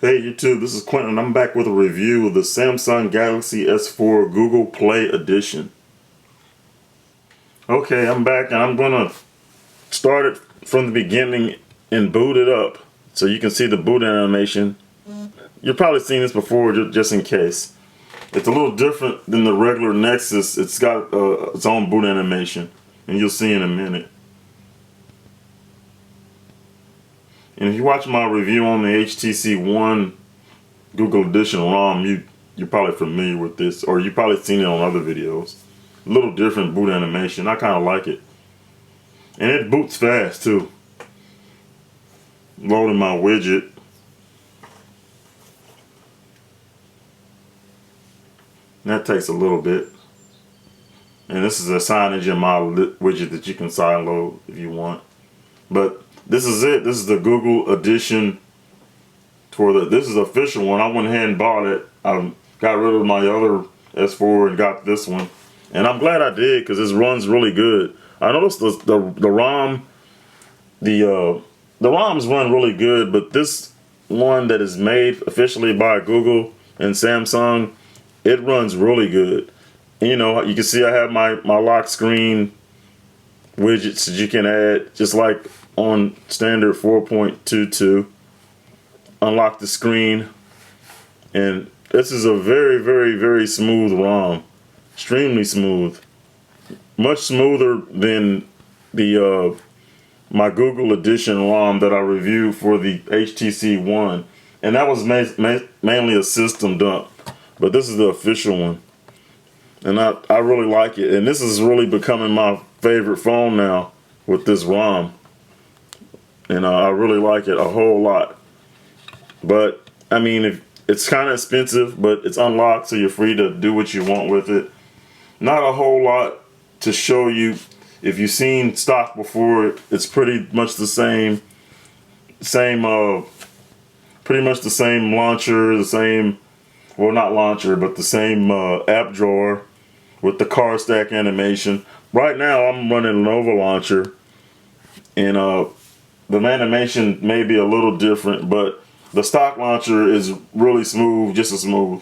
Hey YouTube, this is Quentin. I'm back with a review of the Samsung Galaxy S4 Google Play Edition. Okay, I'm back and I'm going to start it from the beginning and boot it up so you can see the boot animation. You've probably seen this before, just in case. It's a little different than the regular Nexus. It's got its own boot animation, and you'll see in a minute. And if you watch my review on the HTC One Google Edition ROM, you're probably familiar with this, or you've probably seen it on other videos. A little different boot animation. I kind of like it. And it boots fast too. Loading my widget. That takes a little bit. And this is a CyanogenMod widget that you can side load if you want. But this is it. This is the Google Edition. This is the official one. I went ahead and bought it. I got rid of my other S4 and got this one. And I'm glad I did because this runs really good. I noticed the ROM, the ROMs run really good, but this one that is made officially by Google and Samsung, it runs really good. And, you know, you can see I have my lock screen widgets that you can add, just like on standard 4.22. Unlock the screen, and this is a very smooth ROM. Extremely smooth. Much smoother than the my Google Edition ROM that I reviewed for the HTC One, and that was mainly a system dump, but this is the official one, and I really like it. And this is really becoming my favorite phone now with this ROM, and I really like it a whole lot. But I mean, it's kind of expensive, but it's unlocked, so you're free to do what you want with it. Not a whole lot to show you. If you've seen stock before, it's pretty much the same, pretty much the same launcher, well, not launcher, but the same app drawer with the car stack animation. Right now, I'm running Nova Launcher, and the animation may be a little different, but the stock launcher is really smooth, just as smooth.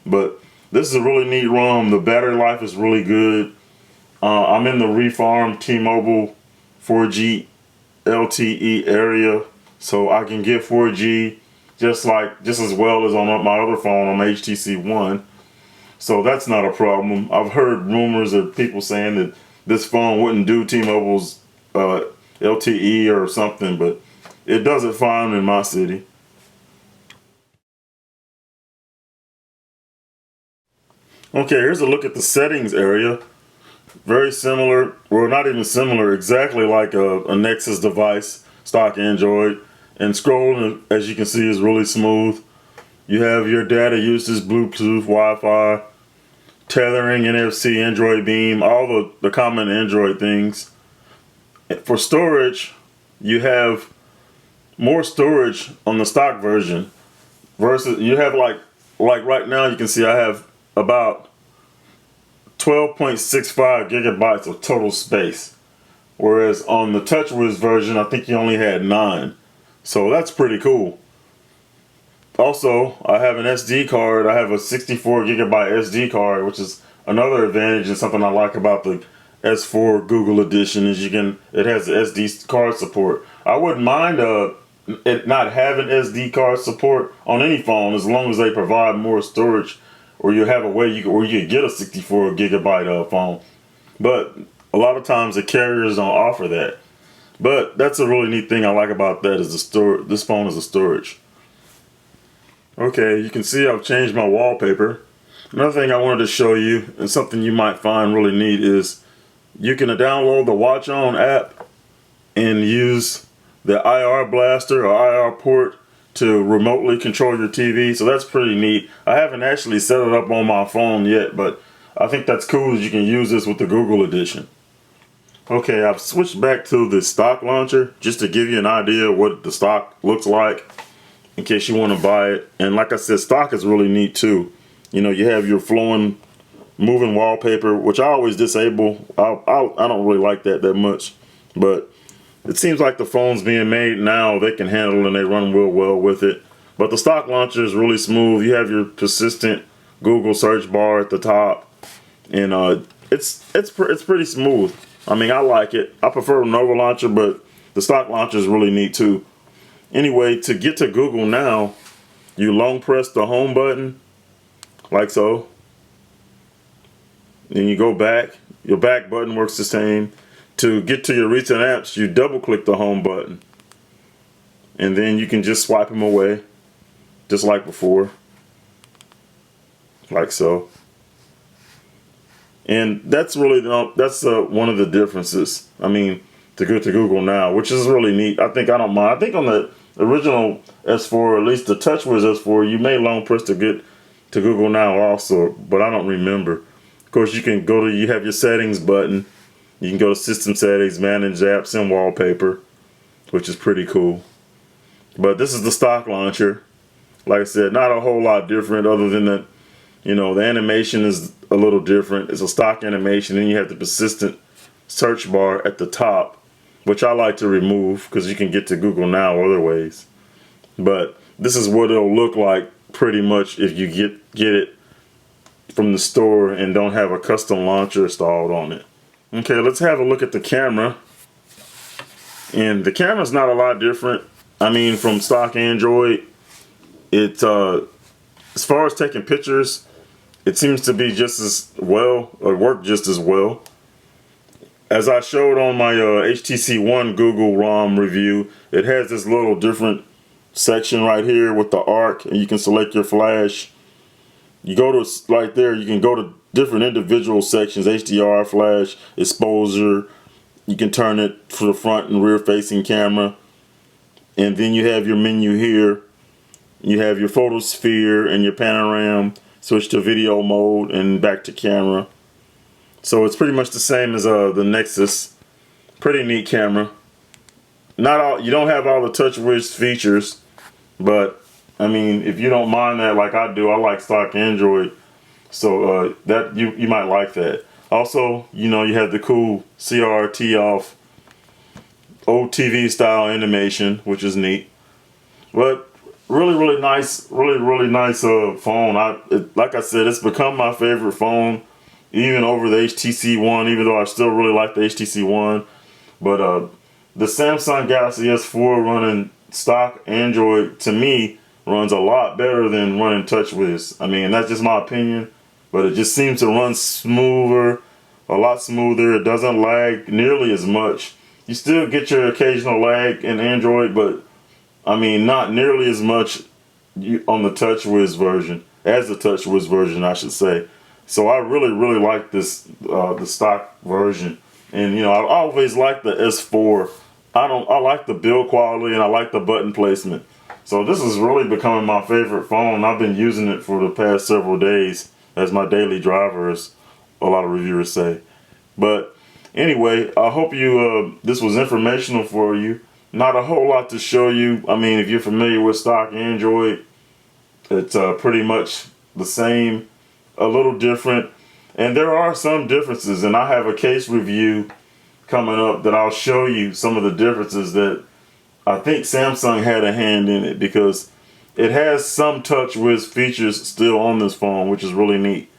But this is a really neat ROM. The battery life is really good. I'm in the refarm T-Mobile 4G LTE area, so I can get 4G just as well as on my other phone on the HTC One. So that's not a problem. I've heard rumors of people saying that this phone wouldn't do T-Mobile's LTE or something, but it does it fine in my city. Okay, here's a look at the settings area. Very similar, well, not even similar, exactly like a Nexus device, stock Android. And scrolling, as you can see, is really smooth. You have your data usage, Bluetooth, Wi-Fi, tethering, NFC, Android Beam, all the common Android things. For storage, you have more storage on the stock version versus you have like right now you can see I have about 12.65 gigabytes of total space, whereas on the TouchWiz version I think you only had 9. So that's pretty cool. Also, I have an SD card. I have a 64 gigabyte SD card, which is another advantage and something I like about the S4 Google Edition is it has the SD card support. I wouldn't mind it not having SD card support on any phone as long as they provide more storage, or you have a way where you could get a 64 gigabyte phone. But a lot of times the carriers don't offer that. But that's a really neat thing I like about that is this phone is the storage. Okay, you can see I've changed my wallpaper. Another thing I wanted to show you, and something you might find really neat, is you can download the Watch On app and use the IR blaster or IR port to remotely control your TV. So that's pretty neat. I haven't actually set it up on my phone yet, but I think that's cool that you can use this with the Google Edition. Okay, I've switched back to the stock launcher just to give you an idea of what the stock looks like in case you want to buy it. And like I said, stock is really neat too. You know, you have your flowing, moving wallpaper, which I always disable. I don't really like that much, but it seems like the phones being made now, they can handle it and they run real well with it. But the stock launcher is really smooth. You have your persistent Google search bar at the top, and it's pretty smooth. I mean, I like it. I prefer the Nova launcher, but the stock launcher is really neat too. Anyway, to get to Google Now, you long press the home button, like so. Then you go back. Your back button works the same. To get to your recent apps, you double click the home button. And then you can just swipe them away, just like before. Like so. And that's really one of the differences. I mean, to go to Google Now, which is really neat. I don't mind. I think on the original S4, or at least the TouchWiz S4, you may long press to get to Google Now also, but I don't remember. Of course, you can go to, you have your settings button. You can go to System Settings, Manage Apps and Wallpaper, which is pretty cool. But this is the stock launcher. Like I said, not a whole lot different other than that, you know, the animation is a little different. It's a stock animation, and you have the persistent search bar at the top, which I like to remove because you can get to Google Now other ways. But this is what it'll look like pretty much if you get it from the store and don't have a custom launcher installed on it. Okay, let's have a look at the camera. And the camera's not a lot different. I mean, from stock Android, it as far as taking pictures, it seems to be just as well, or work just as well. As I showed on my HTC One Google ROM review, it has this little different section right here with the arc, and you can select your flash. You go to right there, you can go to different individual sections, HDR, flash, exposure. You can turn it for the front and rear facing camera. And then you have your menu here. You have your photosphere and your panorama. Switch to video mode and back to camera. So it's pretty much the same as the Nexus. Pretty neat camera. Not all, you don't have all the TouchWiz features, but I mean, if you don't mind that like I do, I like stock Android. So that you might like that. Also, you know, you have the cool CRT off old TV style animation, which is neat. But really nice, really nice phone. Like I said, it's become my favorite phone, even over the HTC One. Even though I still really like the HTC One, but the Samsung Galaxy S4 running stock Android to me runs a lot better than running TouchWiz. I mean, that's just my opinion, but it just seems to run smoother, a lot smoother. It doesn't lag nearly as much. You still get your occasional lag in Android, but I mean, not nearly as much on the TouchWiz version, as the TouchWiz version, I should say. So I really like this, the stock version. And you know, I always like the S4. I like the build quality and I like the button placement. So this is really becoming my favorite phone. I've been using it for the past several days as my daily driver, as a lot of reviewers say. But anyway, I hope this was informational for you. Not a whole lot to show you. I mean, if you're familiar with stock Android, it's pretty much the same, a little different. And there are some differences, and I have a case review coming up that I'll show you some of the differences that I think Samsung had a hand in it, because it has some TouchWiz features still on this phone, which is really neat.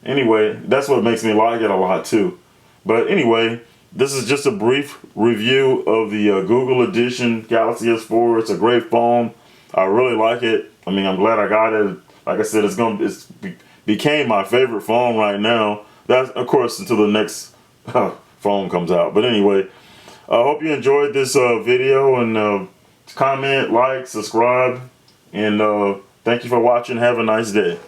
Anyway, that's what makes me like it a lot too. But anyway, this is just a brief review of the Google Edition Galaxy S4. It's a great phone. I really like it. I mean, I'm glad I got it. Like I said, it's became my favorite phone right now. That's, of course, until the next phone comes out. But anyway, I hope you enjoyed this video, and comment, like, subscribe, and thank you for watching. Have a nice day.